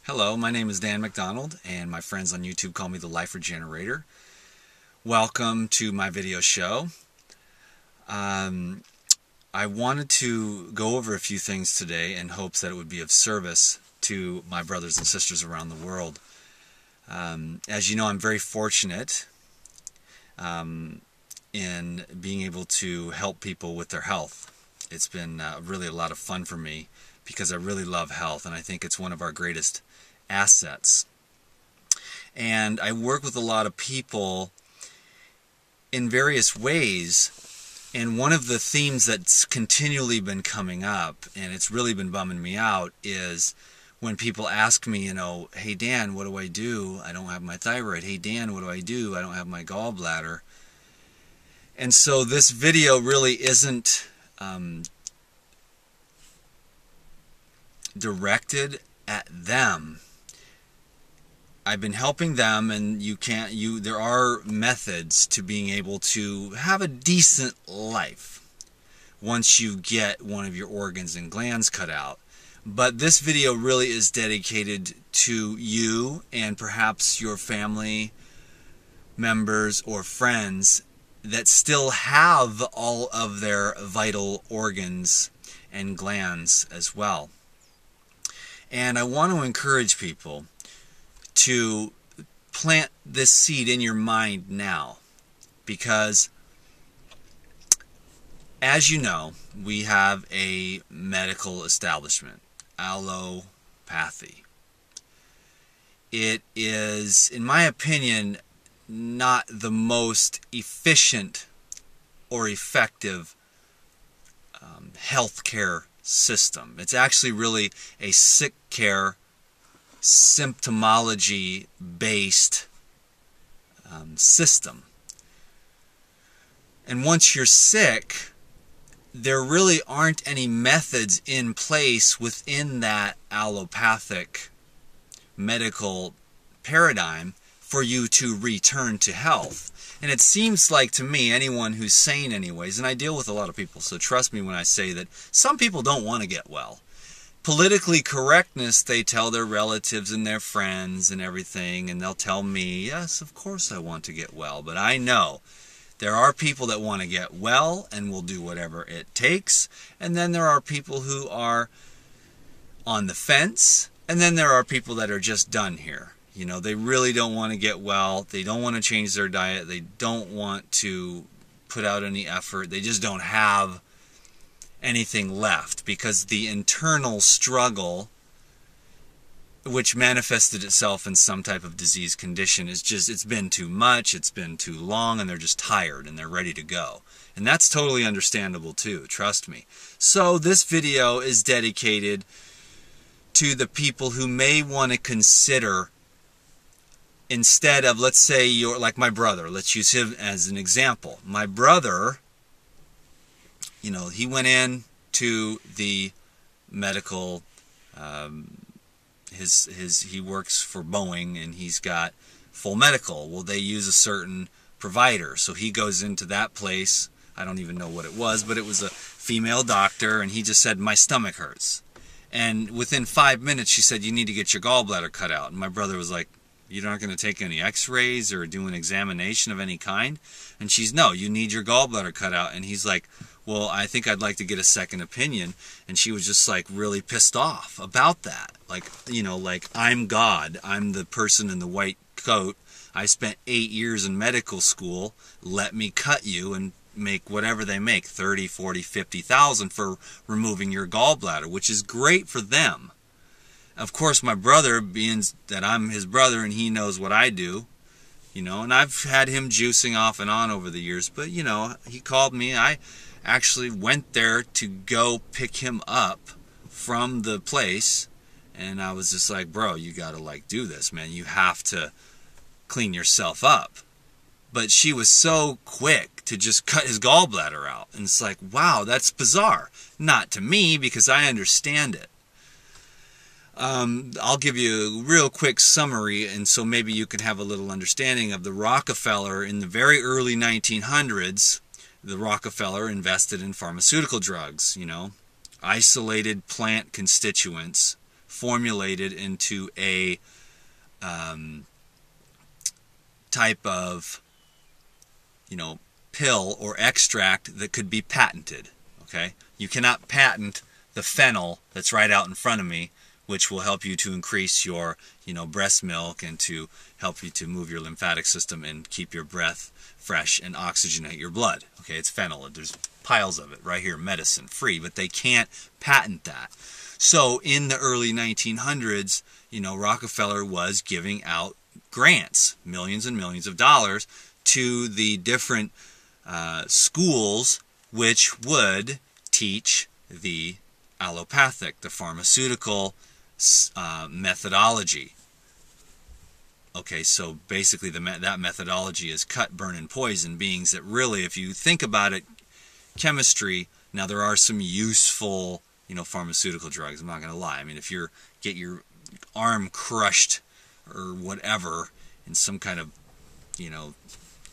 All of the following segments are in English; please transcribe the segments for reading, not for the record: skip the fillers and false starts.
Hello, my name is Dan McDonald, and my friends on YouTube call me the Life Regenerator. Welcome to my video show. I wanted to go over a few things today in hopes that it would be of service to my brothers and sisters around the world. As you know, I'm very fortunate in being able to help people with their health. It's been really a lot of fun for me because I really love health, and I think it's one of our greatest assets. And I work with a lot of people in various ways, and one of the themes that's continually been coming up, and it's really been bumming me out, is when people ask me, hey Dan, what do I do? I don't have my thyroid. Hey Dan, what do I do? I don't have my gallbladder. And so this video really isn't directed at them. I've been helping them, and there are methods to being able to have a decent life once you get one of your organs and glands cut out. But this video really is dedicated to you and perhaps your family members or friends that still have all of their vital organs and glands as well. And I want to encourage people to plant this seed in your mind now, because as you know, we have a medical establishment, allopathy. It is, in my opinion, not the most efficient or effective healthcare system. It's actually really a sick care, symptomology based system. And once you're sick, there really aren't any methods in place within that allopathic medical paradigm for you to return to health. And it seems like to me, anyone who's sane anyways, and I deal with a lot of people, so trust me when I say that some people don't want to get well. Politically correctness, they tell their relatives and their friends and everything, and they'll tell me, yes, of course I want to get well. But I know there are people that want to get well and will do whatever it takes, and then there are people who are on the fence, and then there are people that are just done here. They really don't want to get well, they don't want to change their diet, they don't want to put out any effort, they just don't have anything left, because the internal struggle, which manifested itself in some type of disease condition, is just, it's been too much, it's been too long, and they're just tired and they're ready to go. And that's totally understandable too, trust me. So this video is dedicated to the people who may want to consider, instead of, let's say you're like my brother, let's use him as an example. My brother, he went in to the medical, he works for Boeing, and he's got full medical. Well, they use a certain provider, so he goes into that place. I don't even know what it was, but it was a female doctor, and he just said, my stomach hurts. And within 5 minutes, she said, you need to get your gallbladder cut out. And my brother was like, you're not going to take any x-rays or do an examination of any kind? And she's, no, you need your gallbladder cut out. And he's like, well, I think I'd like to get a second opinion. And she was just like really pissed off about that. Like, like, I'm God. I'm the person in the white coat. I spent 8 years in medical school. Let me cut you and make whatever they make, 30, 40, 50,000 for removing your gallbladder, which is great for them. Of course, my brother, being that I'm his brother and he knows what I do, and I've had him juicing off and on over the years, but, he called me. I actually went there to go pick him up from the place, and I was just like, bro, you got to, do this, man. You have to clean yourself up. But she was so quick to just cut his gallbladder out, and it's like, wow, that's bizarre. Not to me, because I understand it. I'll give you a real quick summary, and so maybe you can have a little understanding of the Rockefeller. In the very early 1900s, the Rockefeller invested in pharmaceutical drugs, isolated plant constituents formulated into a type of, pill or extract that could be patented. Okay, you cannot patent the fennel that's right out in front of me, which will help you to increase your, breast milk and to help you to move your lymphatic system and keep your breath fresh and oxygenate your blood. Okay, it's fennel. There's piles of it right here, medicine free, but they can't patent that. So in the early 1900s, Rockefeller was giving out grants, millions and millions of dollars, to the different schools which would teach the allopathic, the pharmaceutical methodology. Okay, so basically that methodology is cut, burn, and poison, beings that really, if you think about it, chemistry, now there are some useful, pharmaceutical drugs, I'm not going to lie. I mean, if you get your arm crushed or whatever in some kind of, you know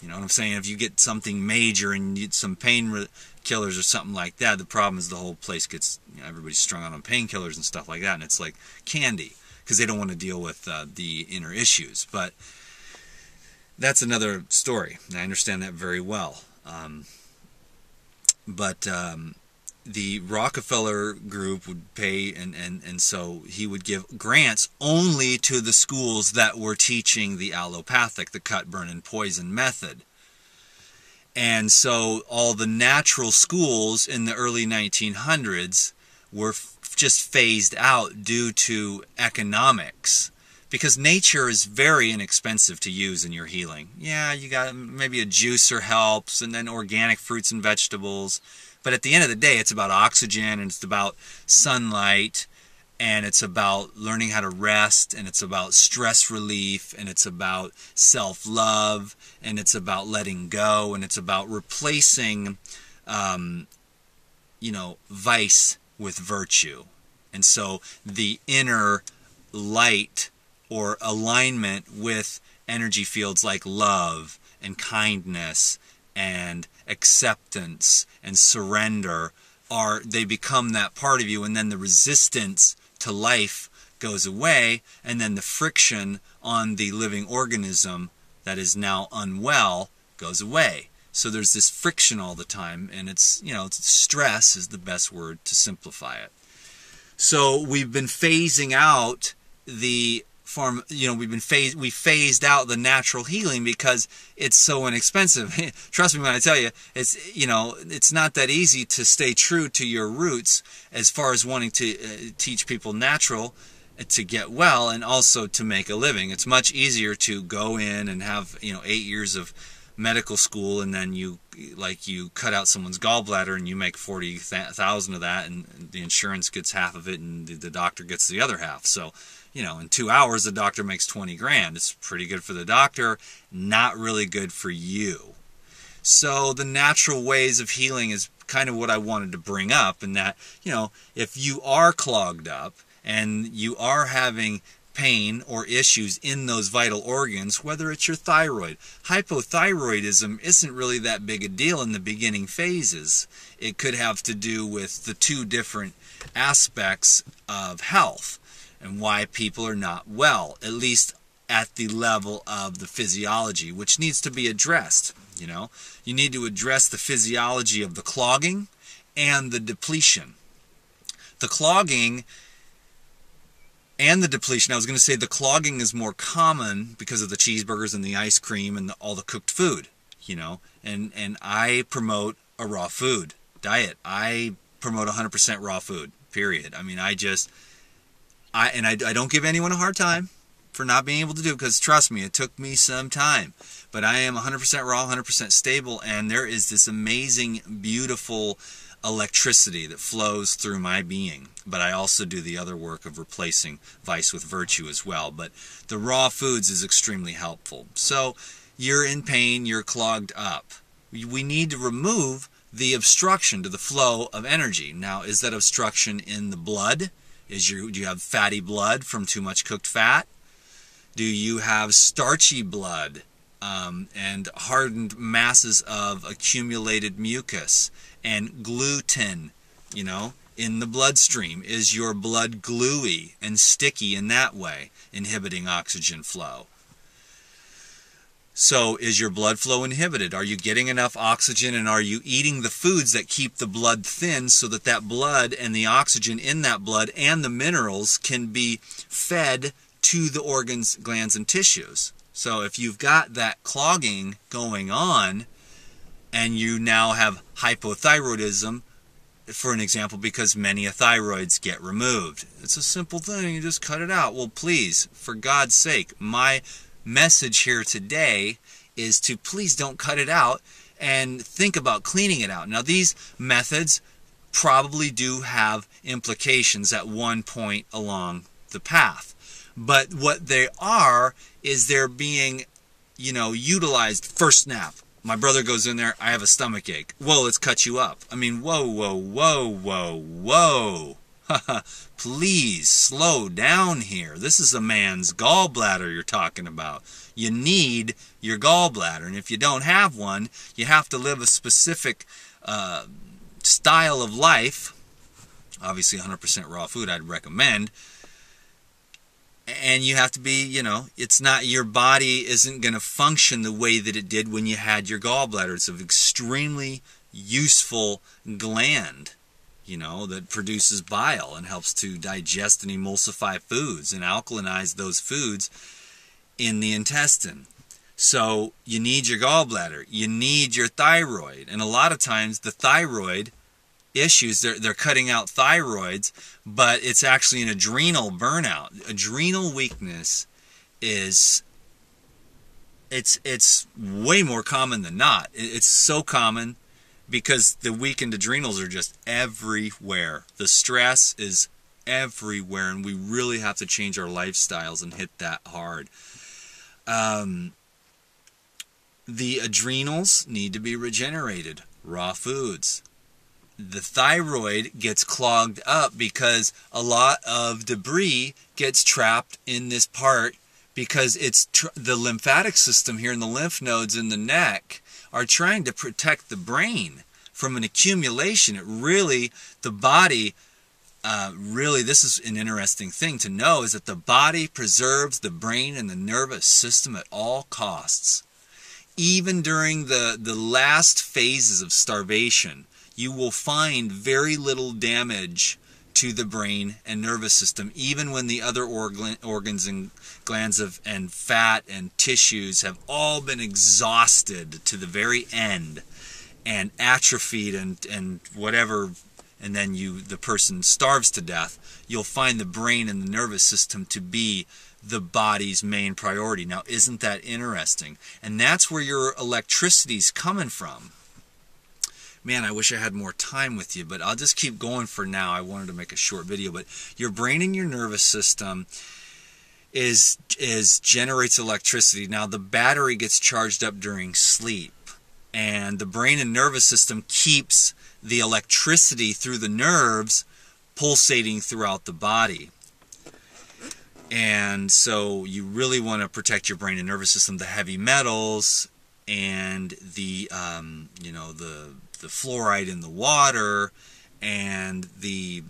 what I'm saying, if you get something major and you need some pain killers or something like that, the problem is the whole place gets, everybody's strung out on painkillers and stuff like that, and it's like candy, because they don't want to deal with the inner issues. But that's another story, and I understand that very well. But the Rockefeller group would pay, and so he would give grants only to the schools that were teaching the allopathic, the cut, burn, and poison method. And so all the natural schools in the early 1900s were just phased out due to economics, because nature is very inexpensive to use in your healing. Yeah, you got maybe a juicer helps, and then organic fruits and vegetables. But at the end of the day, it's about oxygen, and it's about sunlight, and it's about learning how to rest, and it's about stress relief, and it's about self-love, and it's about letting go, and it's about replacing, vice with virtue. And so the inner light or alignment with energy fields like love and kindness and acceptance and surrender, they become that part of you, and then the resistance to life goes away, and then the friction on the living organism that is now unwell goes away. So there's this friction all the time, and it's stress is the best word to simplify it. So we've been phasing out the we phased out the natural healing because it's so inexpensive. Trust me when I tell you, it's not that easy to stay true to your roots as far as wanting to teach people natural to get well and also to make a living. It's much easier to go in and have 8 years of medical school, and then you cut out someone's gallbladder and you make 40,000 of that, and the insurance gets half of it and the doctor gets the other half. So in 2 hours, the doctor makes 20 grand. It's pretty good for the doctor, not really good for you. So the natural ways of healing is kind of what I wanted to bring up, and that, if you are clogged up and you are having pain or issues in those vital organs, whether it's your thyroid, hypothyroidism isn't really that big a deal in the beginning phases. It could have to do with the two different aspects of health and why people are not well, at least at the level of the physiology, which needs to be addressed. You need to address the physiology of the clogging and the depletion. The clogging and the depletion, I was going to say the clogging is more common because of the cheeseburgers and the ice cream and all the cooked food, and I promote a raw food diet. I promote 100% raw food, period. I mean, I don't give anyone a hard time for not being able to do it, because trust me, it took me some time. But I am 100% raw, 100% stable, and there is this amazing, beautiful electricity that flows through my being. But I also do the other work of replacing vice with virtue as well. But the raw foods is extremely helpful. So you're in pain, you're clogged up. We need to remove the obstruction to the flow of energy. Now, is that obstruction in the blood? Do you have fatty blood from too much cooked fat? Do you have starchy blood and hardened masses of accumulated mucus and gluten? in the bloodstream? Is your blood gluey and sticky in that way, inhibiting oxygen flow? So is your blood flow inhibited? Are you getting enough oxygen, and are you eating the foods that keep the blood thin so that that blood and the oxygen in that blood and the minerals can be fed to the organs, glands, and tissues? So if you've got that clogging going on and you now have hypothyroidism, for an example, because many thyroids get removed. It's a simple thing. You just cut it out. Well, please, for God's sake, my message here today is to please don't cut it out and think about cleaning it out. Now, these methods probably do have implications at one point along the path. But what they are is they're being, utilized first snap. My brother goes in there, I have a stomach ache. Whoa, let's cut you up. I mean, whoa, whoa, whoa, whoa, whoa. Please slow down here. This is a man's gallbladder you're talking about. You need your gallbladder. And if you don't have one, you have to live a specific style of life. Obviously 100% raw food I'd recommend. And you have to be, it's not, your body isn't going to function the way that it did when you had your gallbladder. It's an extremely useful gland, that produces bile and helps to digest and emulsify foods and alkalinize those foods in the intestine. So you need your gallbladder. You need your thyroid. And a lot of times the thyroid issues, they're cutting out thyroids, but it's actually an adrenal burnout. Adrenal weakness is, it's way more common than not. It's so common because the weakened adrenals are just everywhere. The stress is everywhere, and we really have to change our lifestyles and hit that hard. The adrenals need to be regenerated. Raw foods. The thyroid gets clogged up because a lot of debris gets trapped in this part because it's the lymphatic system here and the lymph nodes in the neck are trying to protect the brain from an accumulation. The body, this is an interesting thing to know, is that the body preserves the brain and the nervous system at all costs. Even during the last phases of starvation, you will find very little damage to the brain and nervous system, even when the other organs and glands and fat and tissues have all been exhausted to the very end and atrophied and whatever, and then the person starves to death. You'll find the brain and the nervous system to be the body's main priority. Now, isn't that interesting? And that's where your electricity's coming from. Man, I wish I had more time with you, but I'll just keep going for now. I wanted to make a short video, but your brain and your nervous system generates electricity. Now, the battery gets charged up during sleep, and the brain and nervous system keeps the electricity through the nerves pulsating throughout the body. And so you really want to protect your brain and nervous system, the heavy metals and the fluoride in the water and the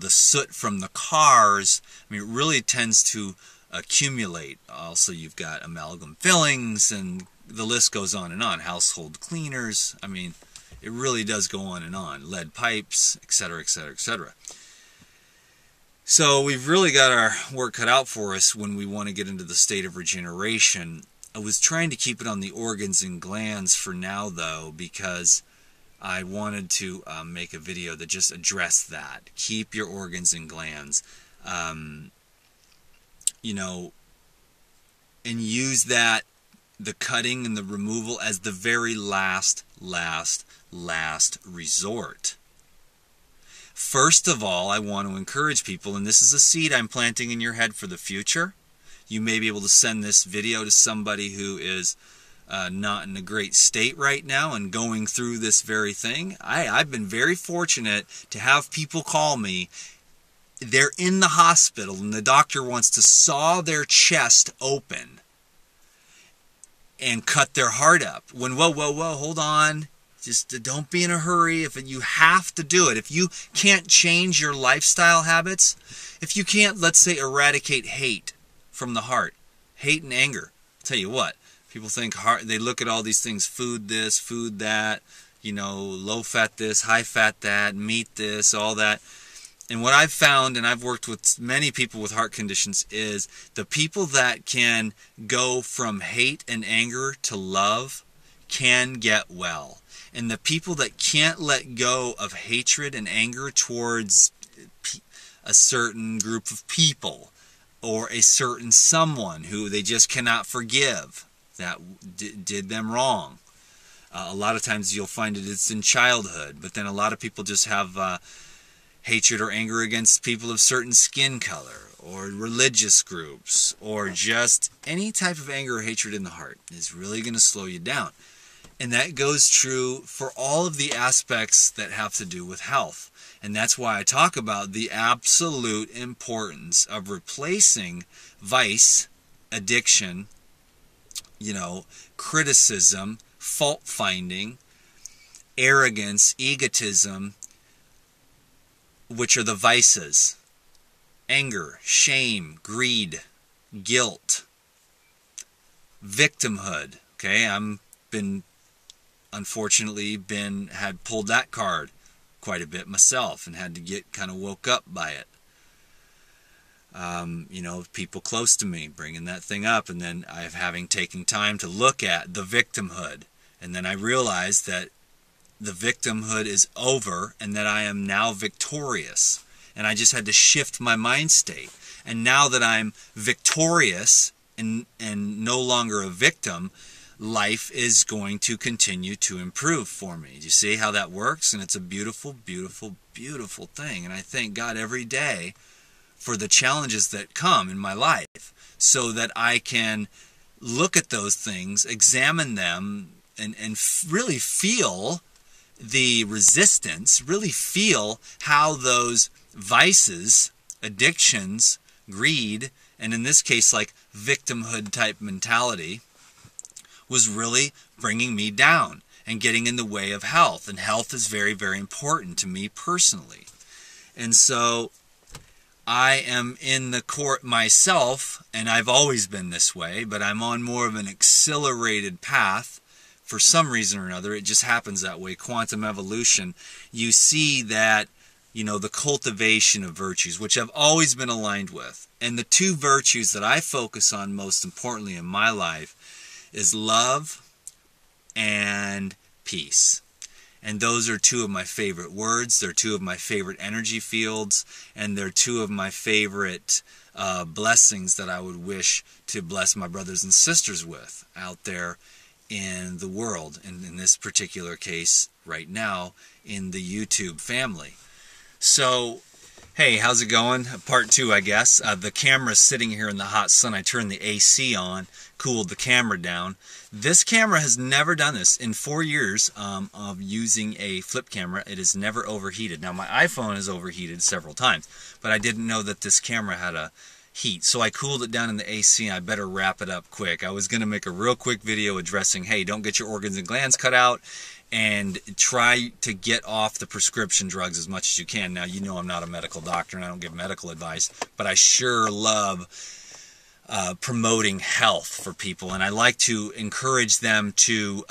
soot from the cars. I mean, it really tends to accumulate. Also, you've got amalgam fillings, and the list goes on and on. Household cleaners. I mean, it really does go on and on. Lead pipes, etc., etc., etc. So we've really got our work cut out for us when we want to get into the state of regeneration. I was trying to keep it on the organs and glands for now, though, because I wanted to make a video that just addressed that. Keep your organs and glands, and use that, the cutting and the removal, as the very last resort. First of all, I want to encourage people, and this is a seed I'm planting in your head for the future. You may be able to send this video to somebody who is not in a great state right now and going through this very thing. I've been very fortunate to have people call me. They're in the hospital and the doctor wants to saw their chest open and cut their heart up. When, whoa, hold on. Just don't be in a hurry. If you have to do it, if you can't change your lifestyle habits, if you can't, let's say, eradicate hate from the heart, hate and anger. I'll tell you what, people think they look at all these things, food this, food that, low fat this, high fat that, meat this, all that. And what I've found, and I've worked with many people with heart conditions, is the people that can go from hate and anger to love can get well. And the people that can't let go of hatred and anger towards a certain group of people or a certain someone who they just cannot forgive that did them wrong. A lot of times you'll find it's in childhood, but then a lot of people just have hatred or anger against people of certain skin color or religious groups, or just any type of anger or hatred in the heart is really going to slow you down. And that goes true for all of the aspects that have to do with health. And that's why I talk about the absolute importance of replacing vice, addiction, criticism, fault-finding, arrogance, egotism, which are the vices. Anger, shame, greed, guilt, victimhood. Okay, unfortunately had pulled that card quite a bit myself and had to get kind of woke up by it. People close to me bringing that thing up, and then having taken time to look at the victimhood, and then I realized that the victimhood is over and that I am now victorious, and I just had to shift my mind state. And now that I'm victorious and no longer a victim, life is going to continue to improve for me. Do you see how that works? And it's a beautiful, beautiful, beautiful thing. And I thank God every day for the challenges that come in my life so that I can look at those things, examine them, and really feel the resistance, really feel how those vices, addictions, greed, and in this case like victimhood type mentality was really bringing me down and getting in the way of health. And health is very, very important to me personally. And so I am in the court myself, and I've always been this way, but I'm on more of an accelerated path. For some reason or another, it just happens that way. Quantum evolution, you see that, the cultivation of virtues, which I've always been aligned with. And the two virtues that I focus on most importantly in my life is love and peace. And those are two of my favorite words. They're two of my favorite energy fields. And they're two of my favorite blessings that I would wish to bless my brothers and sisters with out there in the world, and in this particular case right now in the YouTube family. So hey, how's it going? Part 2, I guess. The camera's sitting here in the hot sun. I turned the AC on, cooled the camera down. This camera has never done this. In 4 years of using a flip camera, it has never overheated. Now my iPhone has overheated several times, but I didn't know that this camera had a heat. So I cooled it down in the AC, and I better wrap it up quick. I was going to make a real quick video addressing, hey, don't get your organs and glands cut out, and try to get off the prescription drugs as much as you can. Now, I'm not a medical doctor, and I don't give medical advice, but I sure love promoting health for people, and I like to encourage them to,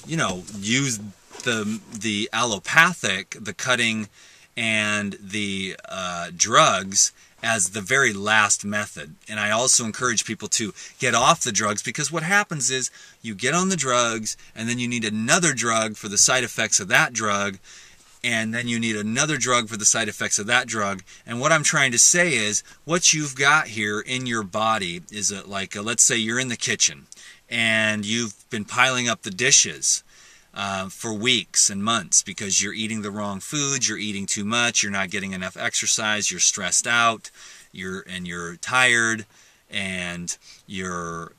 use the allopathic, the cutting, and the drugs as the very last method. And I also encourage people to get off the drugs, because what happens is you get on the drugs and then you need another drug for the side effects of that drug, and then you need another drug for the side effects of that drug. And what I'm trying to say is what you've got here in your body is let's say you're in the kitchen and you've been piling up the dishes for weeks and months because you're eating the wrong foods, you're eating too much, you're not getting enough exercise, you're stressed out, you're tired, and your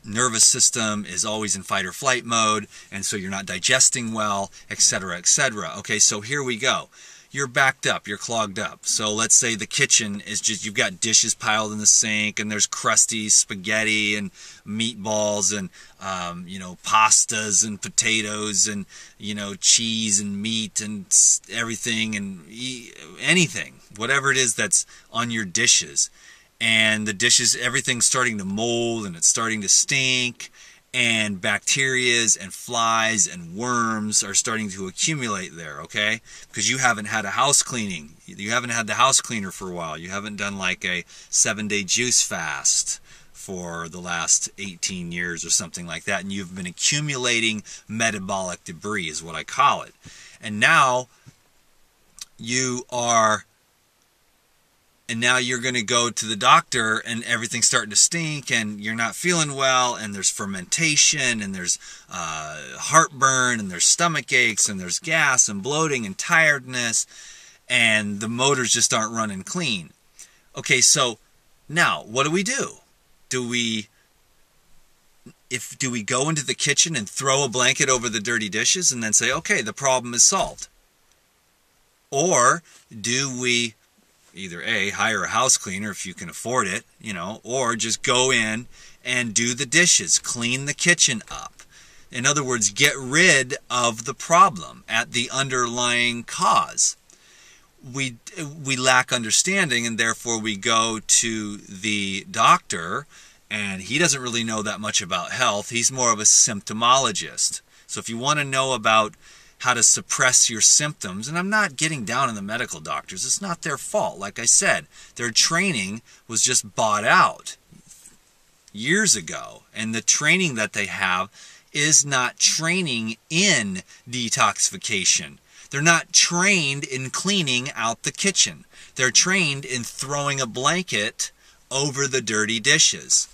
nervous system is always in fight or flight mode, and so you're not digesting well, etc., etc. Okay, so here we go. you're backed up, you're clogged up. So let's say the kitchen is just, you've got dishes piled in the sink, and there's crusty spaghetti and meatballs and, pastas and potatoes and, cheese and meat and everything and anything, whatever it is that's on your dishes. And the dishes, everything's starting to mold and it's starting to stink, and bacterias and flies and worms are starting to accumulate there, okay? Because you haven't had a house cleaning. You haven't had the house cleaner for a while. You haven't done like a 7-day juice fast for the last 18 years or something like that. And you've been accumulating metabolic debris is what I call it. And now you're going to go to the doctor and everything's starting to stink and you're not feeling well, and there's fermentation and there's heartburn and there's stomach aches and there's gas and bloating and tiredness, and the motors just aren't running clean. Okay, so now what do? Do we go into the kitchen and throw a blanket over the dirty dishes and then say, okay, the problem is solved? Or do we either A, hire a house cleaner if you can afford it, or just go in and do the dishes, clean the kitchen up? In other words, get rid of the problem at the underlying cause. We lack understanding, and therefore we go to the doctor, and he doesn't really know that much about health. He's more of a symptomologist. So if you want to know about how to suppress your symptoms, and I'm not getting down on the medical doctors, it's not their fault. Like I said, their training was just bought out years ago, and the training that they have is not training in detoxification. They're not trained in cleaning out the kitchen. They're trained in throwing a blanket over the dirty dishes.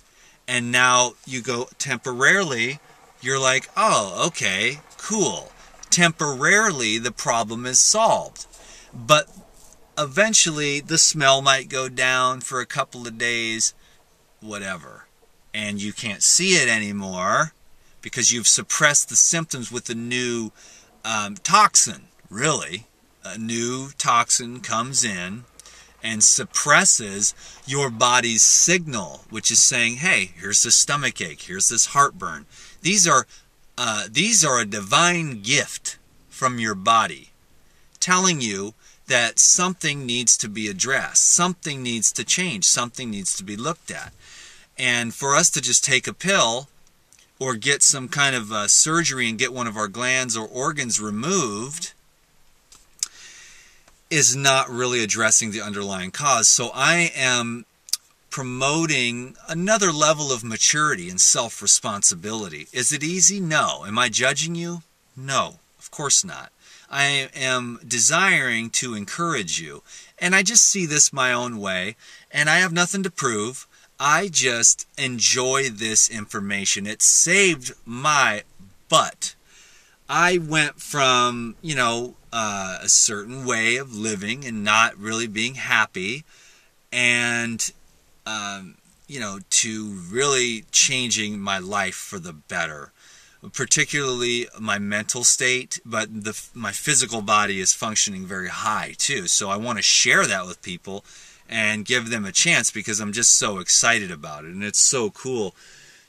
And now you go temporarily, you're like, oh, okay, cool. Temporarily, the problem is solved. But eventually, the smell might go down for a couple of days, whatever. And you can't see it anymore because you've suppressed the symptoms with a new toxin, really. A new toxin comes in and suppresses your body's signal, which is saying, hey, here's this stomach ache, here's this heartburn. These are a divine gift from your body telling you that something needs to be addressed, something needs to change, something needs to be looked at. And for us to just take a pill or get some kind of surgery and get one of our glands or organs removed is not really addressing the underlying cause. So I am promoting another level of maturity and self-responsibility. Is it easy? No. Am I judging you? No, of course not. I am desiring to encourage you. And I just see this my own way, and I have nothing to prove. I just enjoy this information. It saved my butt. I went from, a certain way of living and not really being happy, and to really changing my life for the better, particularly my mental state, but my physical body is functioning very high too. So I want to share that with people and give them a chance because I'm just so excited about it, and it's so cool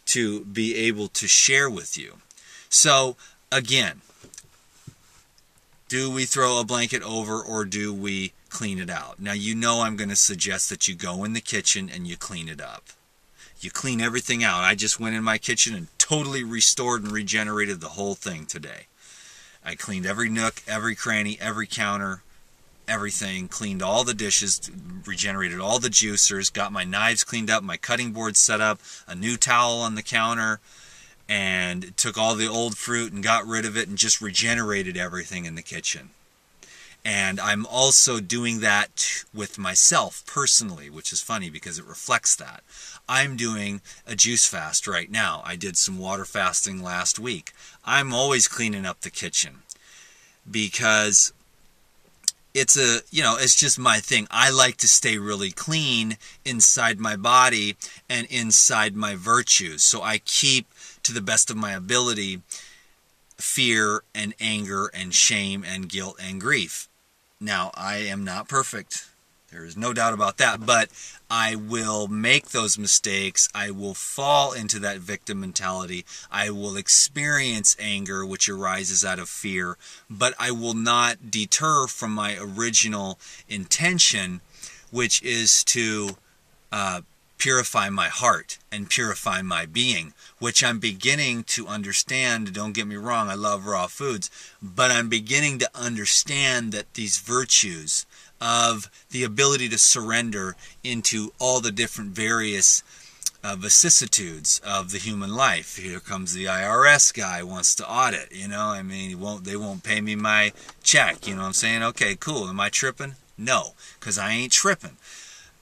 to be able to share with you. So again, do we throw a blanket over or do we clean it out? Now, I'm going to suggest that you go in the kitchen and you clean it up. You clean everything out. I just went in my kitchen and totally restored and regenerated the whole thing today. I cleaned every nook, every cranny, every counter, everything, cleaned all the dishes, regenerated all the juicers, got my knives cleaned up, my cutting board set up, a new towel on the counter, and took all the old fruit and got rid of it and just regenerated everything in the kitchen. And I'm also doing that with myself personally, which is funny because it reflects that. I'm doing a juice fast right now. I did some water fasting last week. I'm always cleaning up the kitchen because it's just my thing. I like to stay really clean inside my body and inside my virtues. So I keep, to the best of my ability, fear and anger and shame and guilt and grief. Now, I am not perfect. There is no doubt about that. But I will make those mistakes. I will fall into that victim mentality. I will experience anger, which arises out of fear. But I will not deter from my original intention, which is to purify my heart and purify my being, which I'm beginning to understand. Don't get me wrong, I love raw foods, but I'm beginning to understand that these virtues of the ability to surrender into all the different various vicissitudes of the human life. Here comes the IRS guy, wants to audit, I mean, they won't pay me my check, you know what I'm saying? Okay, cool. Am I tripping? No, because I ain't tripping.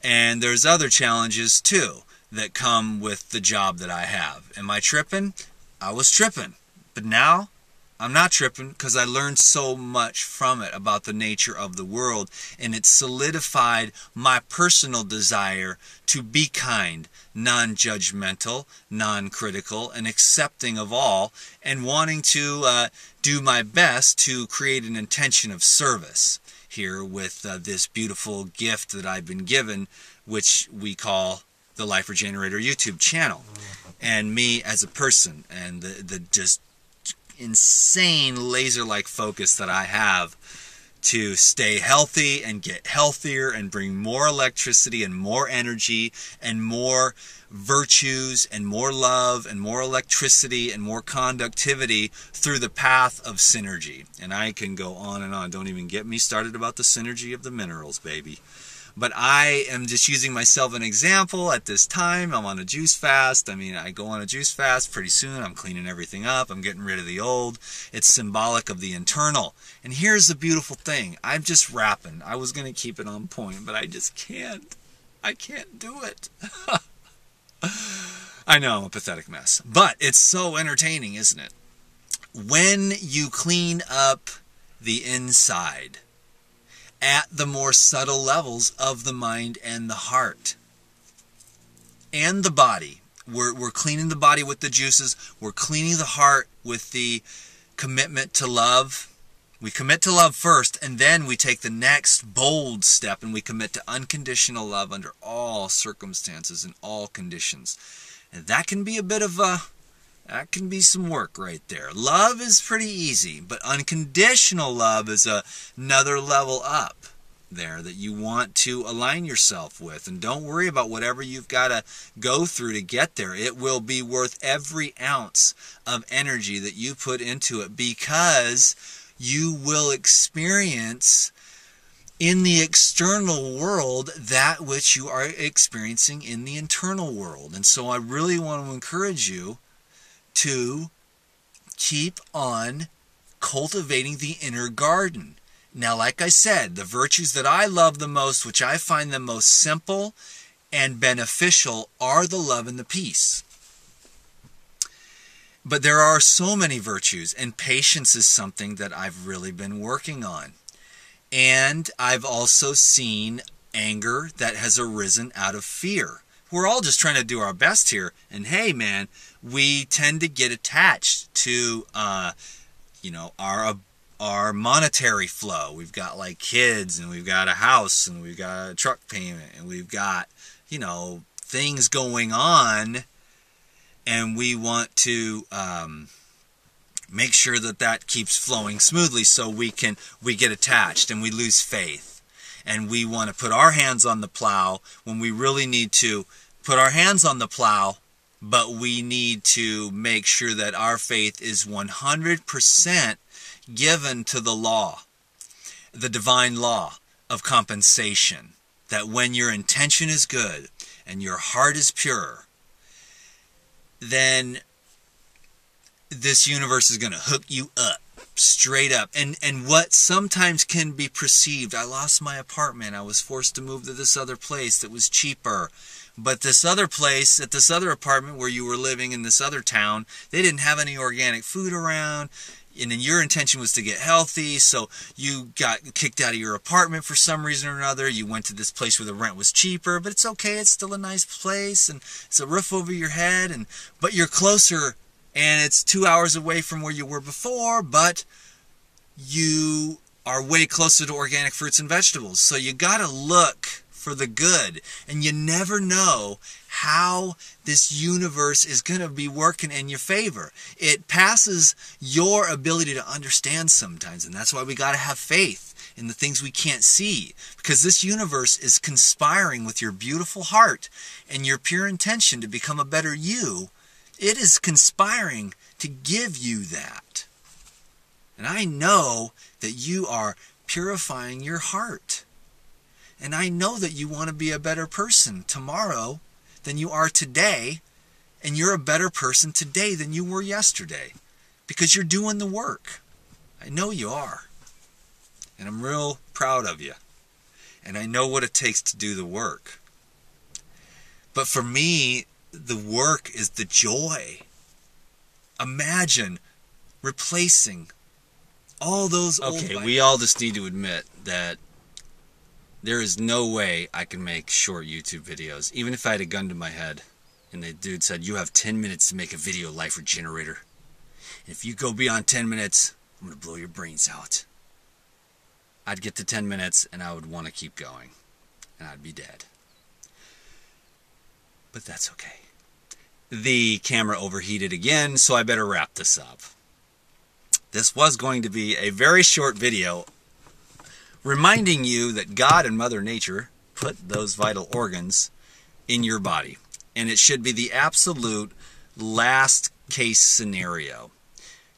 And there's other challenges too that come with the job that I have. Am I tripping? I was tripping. But now I'm not tripping because I learned so much from it about the nature of the world, and it solidified my personal desire to be kind, non-judgmental, non-critical, and accepting of all, and wanting to do my best to create an intention of service here with this beautiful gift that I've been given, which we call the Life Regenerator YouTube channel, and me as a person, and the just insane laser-like focus that I have to stay healthy and get healthier and bring more electricity and more energy and more virtues and more love and more electricity and more conductivity through the path of synergy. And I can go on and on. Don't even get me started about the synergy of the minerals, baby. But I am just using myself an example at this time. I'm on a juice fast. I mean, I go on a juice fast pretty soon. I'm cleaning everything up. I'm getting rid of the old. It's symbolic of the internal. And here's the beautiful thing. I'm just rapping. I was going to keep it on point, but I just can't. I can't do it. I know I'm a pathetic mess. But it's so entertaining, isn't it? When you clean up the inside, at the more subtle levels of the mind and the heart and the body. We're cleaning the body with the juices. We're cleaning the heart with the commitment to love. We commit to love first, and then we take the next bold step, and we commit to unconditional love under all circumstances and all conditions. And that can be a bit of that can be some work right there. Love is pretty easy, but unconditional love is another level up there that you want to align yourself with. And don't worry about whatever you've got to go through to get there. It will be worth every ounce of energy that you put into it, because you will experience in the external world that which you are experiencing in the internal world. And so I really want to encourage you to keep on cultivating the inner garden. Now, like I said, the virtues that I love the most, which I find the most simple and beneficial, are the love and the peace. But there are so many virtues, and patience is something that I've really been working on. And I've also seen anger that has arisen out of fear. We're all just trying to do our best here. And hey, man, we tend to get attached to, our monetary flow. We've got like kids, and we've got a house, and we've got a truck payment, and we've got, things going on, and we want to make sure that keeps flowing smoothly, so we get attached and we lose faith. And we want to put our hands on the plow when we really need to put our hands on the plow, but we need to make sure that our faith is 100% given to the law, the divine law of compensation. That when your intention is good and your heart is pure, then this universe is going to hook you up, straight up. And what sometimes can be perceived, I lost my apartment, I was forced to move to this other place that was cheaper. But this other place, at this other apartment where you were living in this other town, they didn't have any organic food around. And then your intention was to get healthy, so you got kicked out of your apartment for some reason or another. You went to this place where the rent was cheaper, but it's okay. It's still a nice place, and it's a roof over your head. But you're closer, and it's 2 hours away from where you were before, but you are way closer to organic fruits and vegetables. So you got to look for the good, and you never know how this universe is going to be working in your favor. It passes your ability to understand sometimes, and that's why we got to have faith in the things we can't see, because this universe is conspiring with your beautiful heart and your pure intention to become a better you. It is conspiring to give you that. And I know that you are purifying your heart. And I know that you want to be a better person tomorrow than you are today. And you're a better person today than you were yesterday, because you're doing the work. I know you are. And I'm real proud of you. And I know what it takes to do the work. But for me, the work is the joy. Imagine replacing all those old... Okay, we all just need to admit that there is no way I can make short YouTube videos, even if I had a gun to my head and the dude said, you have 10 minutes to make a video life regenerator. And if you go beyond 10 minutes, I'm going to blow your brains out. I'd get to 10 minutes and I would want to keep going. And I'd be dead. But that's okay. The camera overheated again, so I better wrap this up. This was going to be a very short video reminding you that God and Mother Nature put those vital organs in your body. And it should be the absolute last case scenario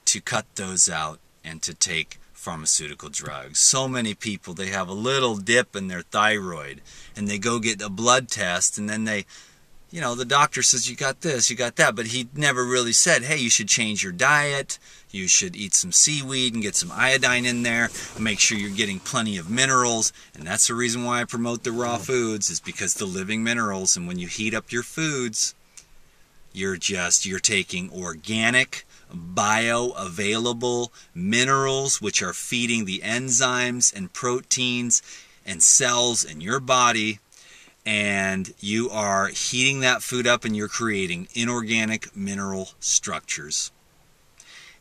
to cut those out and to take pharmaceutical drugs. So many people, they have a little dip in their thyroid and they go get a blood test, and then they, you know, the doctor says, you got this, you got that, but he never really said, hey, you should change your diet, you should eat some seaweed and get some iodine in there, make sure you're getting plenty of minerals. And that's the reason why I promote the raw foods, is because the living minerals. And when you heat up your foods, you're taking organic, bioavailable minerals, which are feeding the enzymes and proteins and cells in your body. And you are heating that food up and you're creating inorganic mineral structures.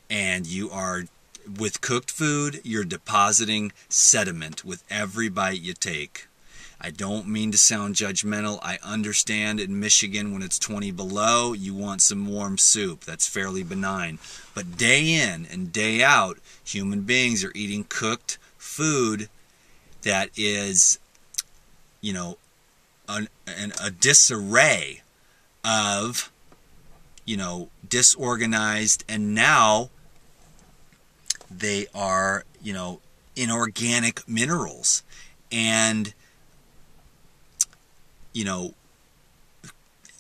And you are, with cooked food, you're depositing sediment with every bite you take. I don't mean to sound judgmental. I understand in Michigan when it's 20 below, you want some warm soup. That's fairly benign. But day in and day out, human beings are eating cooked food that is, you know, a disarray of, you know, disorganized, and now they are, you know, inorganic minerals and, you know,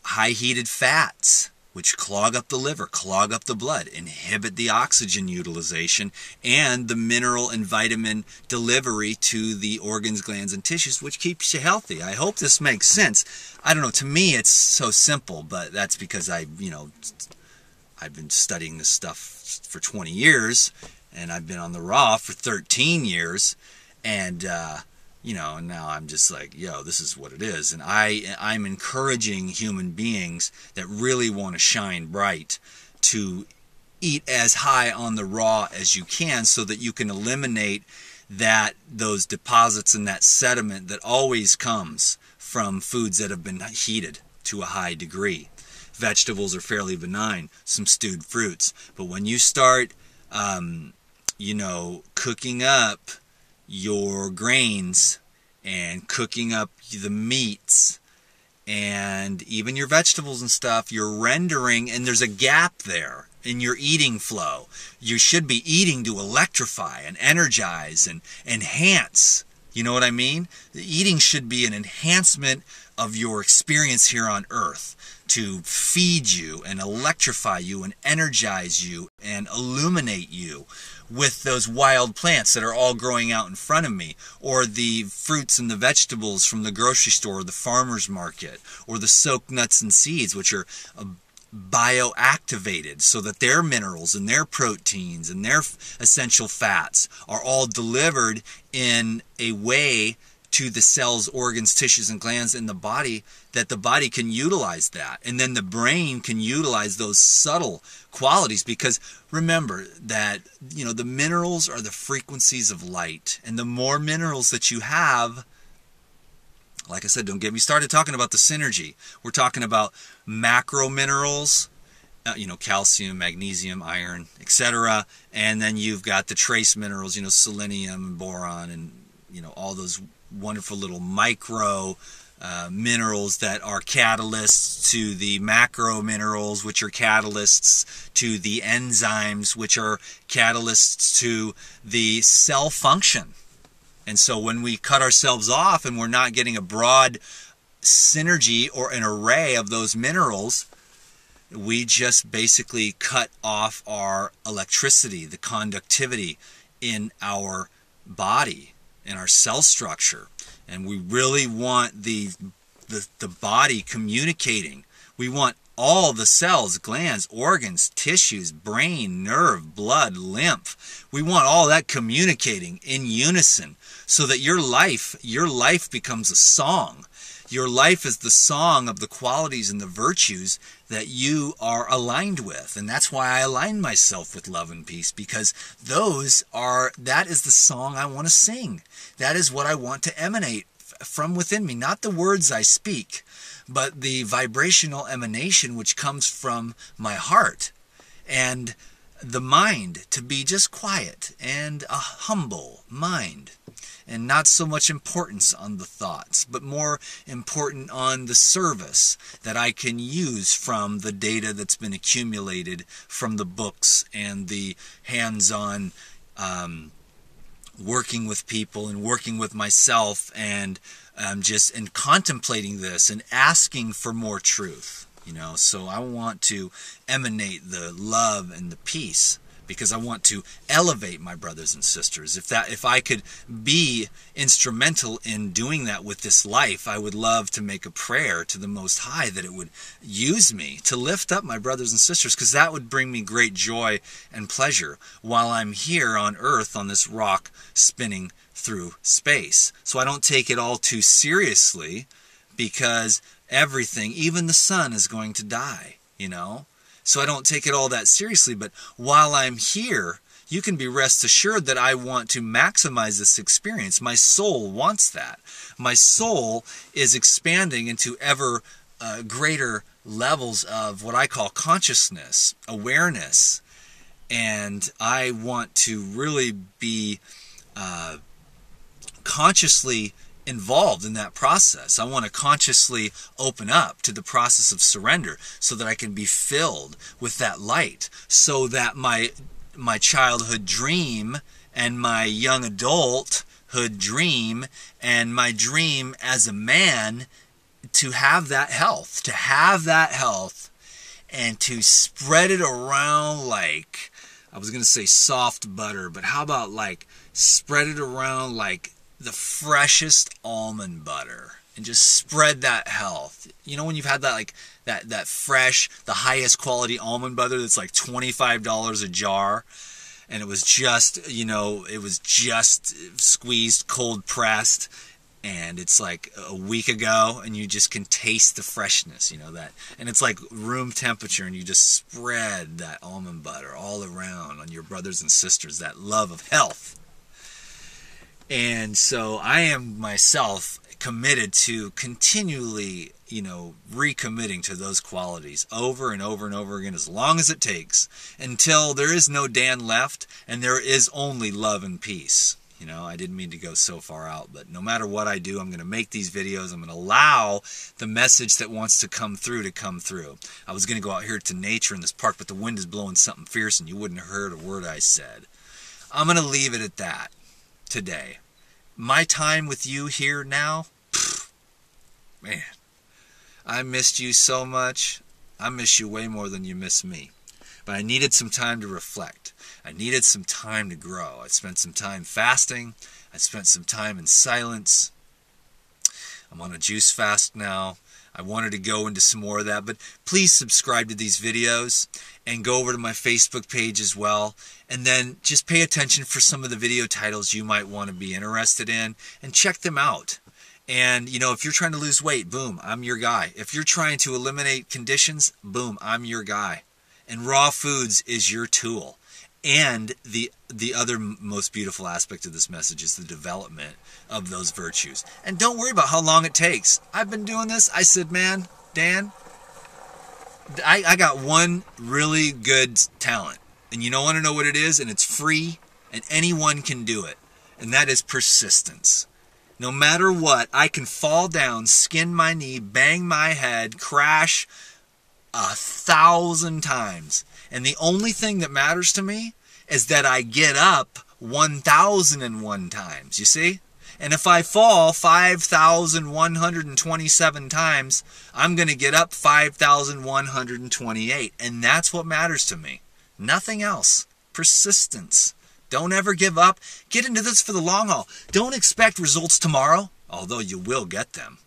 high heated fats, which clog up the liver, clog up the blood, inhibit the oxygen utilization and the mineral and vitamin delivery to the organs, glands, and tissues, which keeps you healthy. I hope this makes sense. I don't know, to me it's so simple, but that's because I've been studying this stuff for 20 years, and I've been on the raw for 13 years, and you know, and now I'm just like, yo, this is what it is. And I'm encouraging human beings that really want to shine bright to eat as high on the raw as you can, so that you can eliminate those deposits and that sediment that always comes from foods that have been heated to a high degree. Vegetables are fairly benign, some stewed fruits. But when you start, you know, cooking up your grains and cooking up the meats and even your vegetables and stuff, you're rendering, and there's a gap there in your eating flow. You should be eating to electrify and energize and enhance. You know what I mean? The eating should be an enhancement of your experience here on earth, to feed you and electrify you and energize you and illuminate you with those wild plants that are all growing out in front of me, or the fruits and the vegetables from the grocery store or the farmer's market, or the soaked nuts and seeds, which are bioactivated, so that their minerals and their proteins and their essential fats are all delivered in a way to the cells, organs, tissues, and glands in the body, that the body can utilize that. And then the brain can utilize those subtle qualities, because remember that, the minerals are the frequencies of light. And the more minerals that you have, like I said, don't get me started talking about the synergy. We're talking about macro minerals, calcium, magnesium, iron, etc. And then you've got the trace minerals, selenium and boron, and all those wonderful little micro minerals that are catalysts to the macro minerals, which are catalysts to the enzymes, which are catalysts to the cell function. And so when we cut ourselves off and we're not getting a broad synergy or an array of those minerals, we just basically cut off our electricity, the conductivity in our body, in our cell structure. And we really want the body communicating. We want all the cells, glands, organs, tissues, brain, nerve, blood, lymph. We want all that communicating in unison, so that your life becomes a song. Your life is the song of the qualities and the virtues that you are aligned with. And that's why I align myself with love and peace, because that is the song I want to sing. That is what I want to emanate from within me. Not the words I speak, but the vibrational emanation which comes from my heart. And the mind to be just quiet and a humble mind, and not so much importance on the thoughts, but more important on the service that I can use from the data that's been accumulated from the books and the hands-on working with people and working with myself, and contemplating this and asking for more truth. So I want to emanate the love and the peace, because I want to elevate my brothers and sisters. If I could be instrumental in doing that with this life, I would love to make a prayer to the Most High that it would use me to lift up my brothers and sisters, because that would bring me great joy and pleasure while I'm here on earth on this rock spinning through space. So I don't take it all too seriously, because everything, even the sun, is going to die, So I don't take it all that seriously. But while I'm here, you can be rest assured that I want to maximize this experience. My soul wants that. My soul is expanding into ever greater levels of what I call consciousness, awareness. And I want to really be consciously involved in that process. I want to consciously open up to the process of surrender, so that I can be filled with that light, so that my childhood dream and my young adulthood dream and my dream as a man, to have that health, and to spread it around like, I was going to say soft butter, but how about like spread it around like the freshest almond butter, and just spread that health. When you've had that, like that fresh, the highest quality almond butter that's like $25 a jar, and it was just, squeezed, cold pressed, and it's like a week ago, and you just can taste the freshness, that, and it's like room temperature, and you just spread that almond butter all around on your brothers and sisters, that love of health. And so I am myself committed to continually, recommitting to those qualities over and over and over again, as long as it takes, until there is no Dan left and there is only love and peace. I didn't mean to go so far out, but no matter what I do, I'm going to make these videos. I'm going to allow the message that wants to come through to come through. I was going to go out here to nature in this park, but the wind is blowing something fierce and you wouldn't have heard a word I said. I'm going to leave it at that today. My time with you here now, man, I missed you so much. I miss you way more than you miss me. But I needed some time to reflect. I needed some time to grow. I spent some time fasting. I spent some time in silence. I'm on a juice fast now. I wanted to go into some more of that, but please subscribe to these videos and go over to my Facebook page as well. And then just pay attention for some of the video titles you might want to be interested in and check them out. And, you know, if you're trying to lose weight, boom, I'm your guy. If you're trying to eliminate conditions, boom, I'm your guy. And raw foods is your tool. And the other most beautiful aspect of this message is the development of those virtues. And don't worry about how long it takes. I've been doing this. I said, man, Dan, I got one really good talent. And you don't want to know what it is, and it's free, and anyone can do it. And that is persistence. No matter what, I can fall down, skin my knee, bang my head, crash 1,000 times. And the only thing that matters to me is that I get up 1,001 times, you see? And if I fall 5,127 times, I'm going to get up 5,128. And that's what matters to me. Nothing else. Persistence. Don't ever give up. Get into this for the long haul. Don't expect results tomorrow, although you will get them.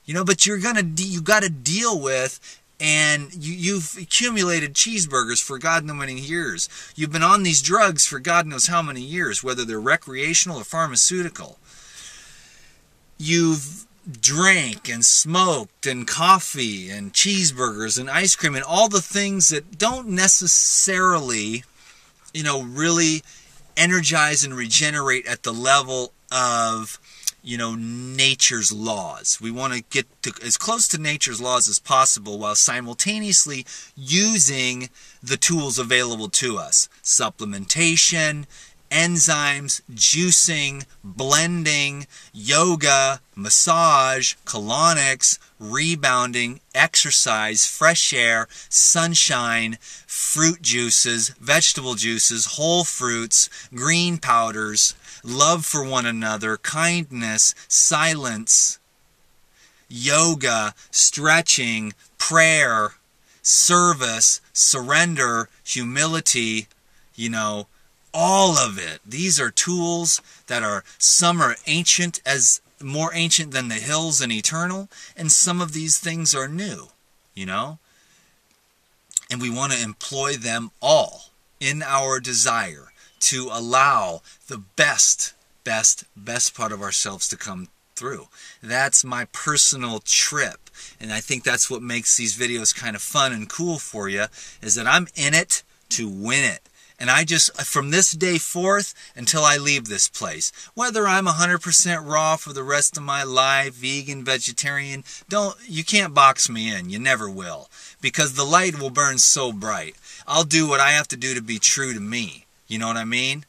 You know, but you got to deal with, and you've accumulated cheeseburgers for God knows how many years. You've been on these drugs for God knows how many years, whether they're recreational or pharmaceutical. You've drank and smoked and coffee and cheeseburgers and ice cream and all the things that don't necessarily, you know, really energize and regenerate at the level of, you know, nature's laws. We want to get to as close to nature's laws as possible while simultaneously using the tools available to us. Supplementation, enzymes, juicing, blending, yoga, massage, colonics, rebounding, exercise, fresh air, sunshine, fruit juices, vegetable juices, whole fruits, green powders, love for one another, kindness, silence, yoga, stretching, prayer, service, surrender, humility, you know, all of it. These are tools that are, some are ancient, as more ancient than the hills and eternal, and some of these things are new, you know? And we want to employ them all in our desire to allow the best part of ourselves to come through. That's my personal trip. And I think that's what makes these videos kind of fun and cool for you, is that I'm in it to win it. And I just, from this day forth until I leave this place, whether I'm 100% raw for the rest of my life, vegan, vegetarian, you can't box me in. You never will. Because the light will burn so bright. I'll do what I have to do to be true to me. You know what I mean?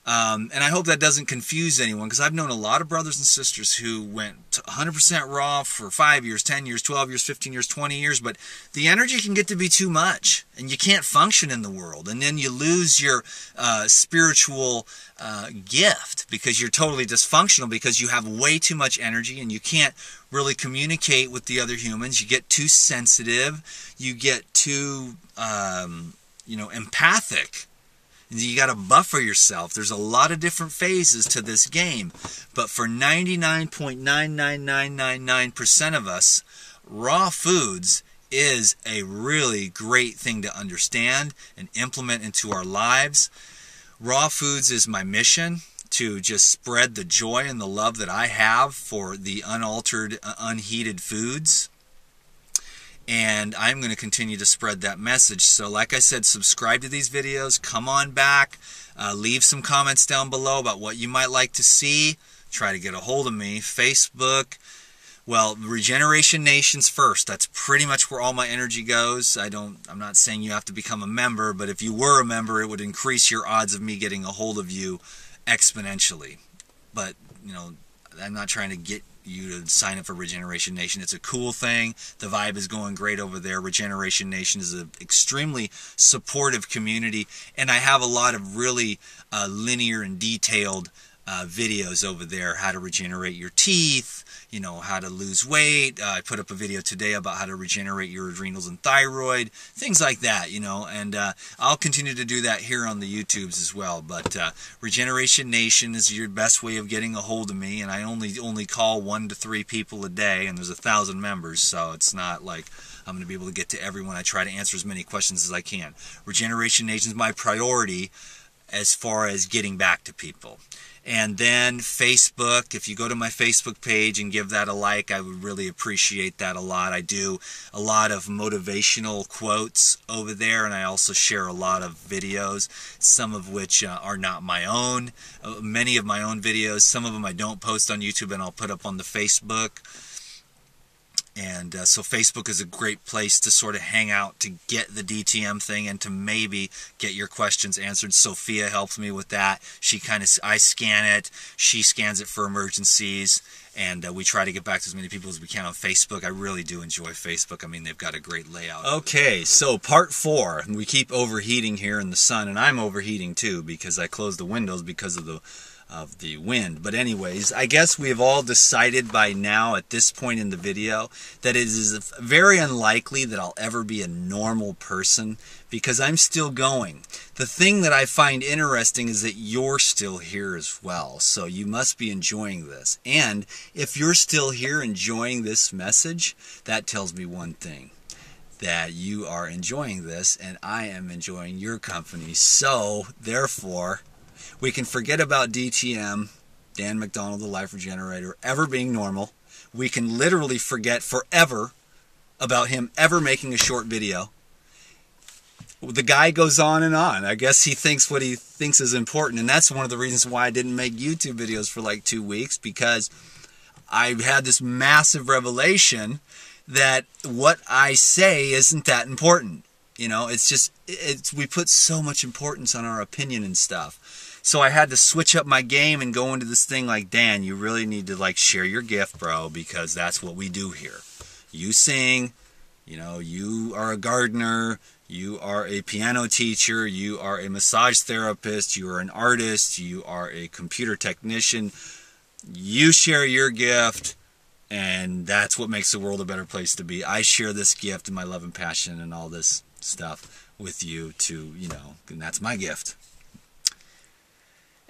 And I hope that doesn't confuse anyone, because I've known a lot of brothers and sisters who went 100% raw for 5 years, 10 years, 12 years, 15 years, 20 years, but the energy can get to be too much, and you can't function in the world, and then you lose your spiritual gift because you're totally dysfunctional, because you have way too much energy and you can't really communicate with the other humans. You get too sensitive, you get too empathic. You got to buffer yourself. There's a lot of different phases to this game. But for 99.99999% of us, raw foods is a really great thing to understand and implement into our lives. Raw foods is my mission, to just spread the joy and the love that I have for the unaltered, unheated foods. And I'm going to continue to spread that message. So like I said, subscribe to these videos. Come on back. Leave some comments down below about what you might like to see. Try to get a hold of me. Facebook. Well, Regeneration Nation's first. That's pretty much where all my energy goes. I'm not saying you have to become a member, but if you were a member, it would increase your odds of me getting a hold of you exponentially. But, you know, I'm not trying to get you to sign up for Regeneration Nation. It's a cool thing. The vibe is going great over there. Regeneration Nation is an extremely supportive community, and I have a lot of really linear and detailed videos over there, how to regenerate your teeth, how to lose weight. I put up a video today about how to regenerate your adrenals and thyroid, things like that, and I'll continue to do that here on the YouTubes as well. But Regeneration Nation is your best way of getting a hold of me, and I only call 1 to 3 people a day, and there's 1,000 members, so it's not like I'm going to be able to get to everyone. I try to answer as many questions as I can. Regeneration Nation is my priority as far as getting back to people. And then Facebook, if you go to my Facebook page and give that a like, I would really appreciate that a lot. I do a lot of motivational quotes over there, and I also share a lot of videos, some of which are not my own. Many of my own videos, some of them I don't post on YouTube and I'll put up on the Facebook. And so Facebook is a great place to sort of hang out, to get the DTM thing and to maybe get your questions answered. Sophia helps me with that. I scan it, she scans it for emergencies, and we try to get back to as many people as we can on Facebook. I really do enjoy Facebook. I mean, they've got a great layout. Okay, so part 4. We keep overheating here in the sun, and I'm overheating too because I closed the windows because of the wind. But anyways, I guess we have all decided by now at this point in the video that it is very unlikely that I'll ever be a normal person because I'm still going. The thing that I find interesting is that you're still here as well, so you must be enjoying this. And if you're still here enjoying this message, that tells me one thing: that you are enjoying this and I am enjoying your company. So therefore, we can forget about DTM, Dan McDonald, the Life Regenerator, ever being normal. We can literally forget forever about him ever making a short video. The guy goes on and on. I guess he thinks what he thinks is important, and that's one of the reasons why I didn't make YouTube videos for like 2 weeks, because I had this massive revelation that what I say isn't that important. We put so much importance on our opinion and stuff. So I had to switch up my game and go into this thing like, Dan, you really need to share your gift, bro, because that's what we do here. You sing, you are a gardener, you are a piano teacher, you are a massage therapist, you are an artist, you are a computer technician. You share your gift, and that's what makes the world a better place to be. I share this gift and my love and passion and all this stuff with you too, and that's my gift.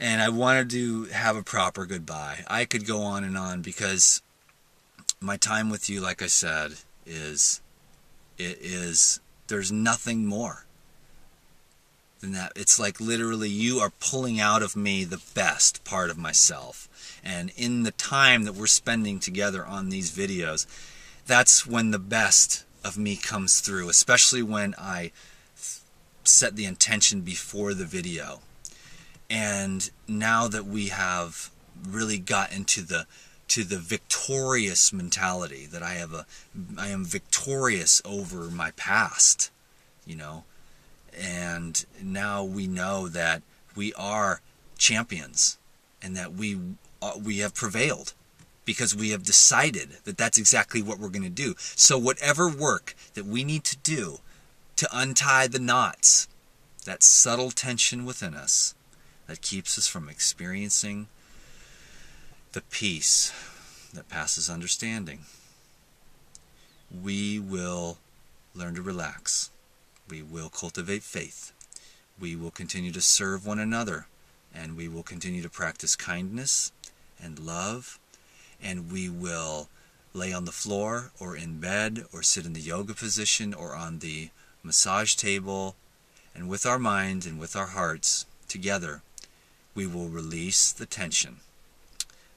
And I wanted to have a proper goodbye. I could go on because my time with you, like I said, there's nothing more than that. It's like literally you are pulling out of me the best part of myself. And in the time that we're spending together on these videos, that's when the best of me comes through, especially when I set the intention before the video. And now that we have really got into the victorious mentality, that I am victorious over my past, and now we know that we are champions and that we have prevailed because we have decided that that's exactly what we're going to do. So whatever work that we need to do to untie the knots, that subtle tension within us, that keeps us from experiencing the peace that passes understanding. We will learn to relax. We will cultivate faith. We will continue to serve one another. And we will continue to practice kindness and love. And we will lay on the floor or in bed or sit in the yoga position or on the massage table. And with our minds and with our hearts together, we will release the tension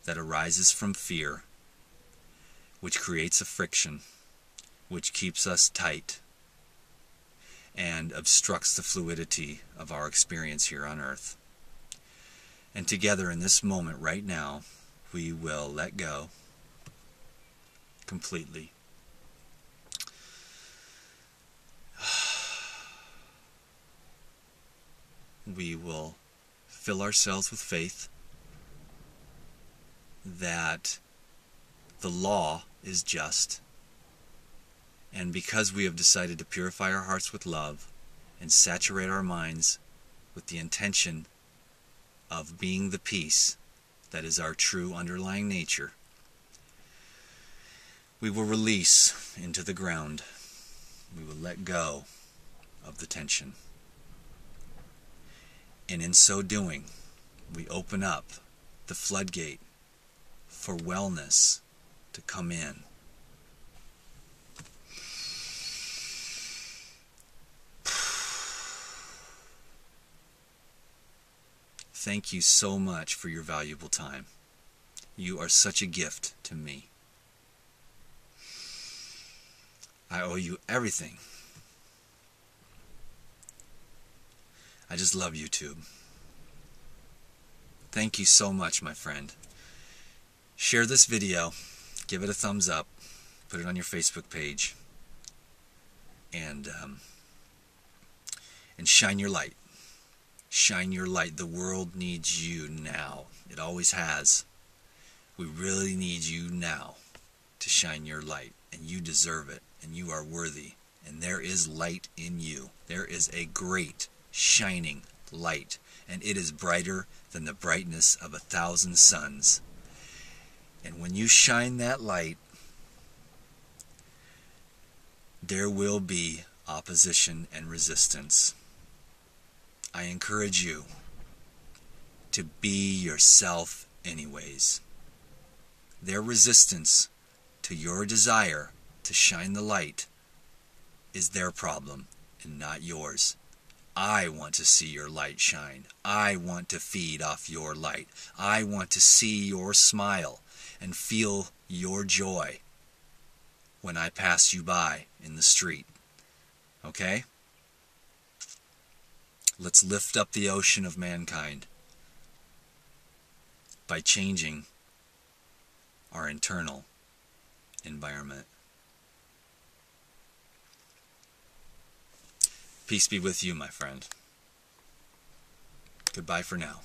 that arises from fear, which creates a friction, which keeps us tight and obstructs the fluidity of our experience here on earth. And together in this moment right now, we will let go completely. We will fill ourselves with faith that the law is just. And because we have decided to purify our hearts with love and saturate our minds with the intention of being the peace that is our true underlying nature, we will release into the ground. We will let go of the tension. And in so doing, we open up the floodgate for wellness to come in. Thank you so much for your valuable time. You are such a gift to me. I owe you everything. I just love YouTube. Thank you so much, my friend. Share this video, give it a thumbs up, put it on your Facebook page, and shine your light. Shine your light. The world needs you now. It always has. We really need you now to shine your light, and you deserve it, and you are worthy, and there is light in you. There is a great shining light, and it is brighter than the brightness of 1,000 suns. And when you shine that light, there will be opposition and resistance. I encourage you to be yourself anyways. Their resistance to your desire to shine the light is their problem and not yours. I want to see your light shine. I want to feed off your light. I want to see your smile and feel your joy when I pass you by in the street. Okay? Let's lift up the ocean of mankind by changing our internal environment. Peace be with you, my friend. Goodbye for now.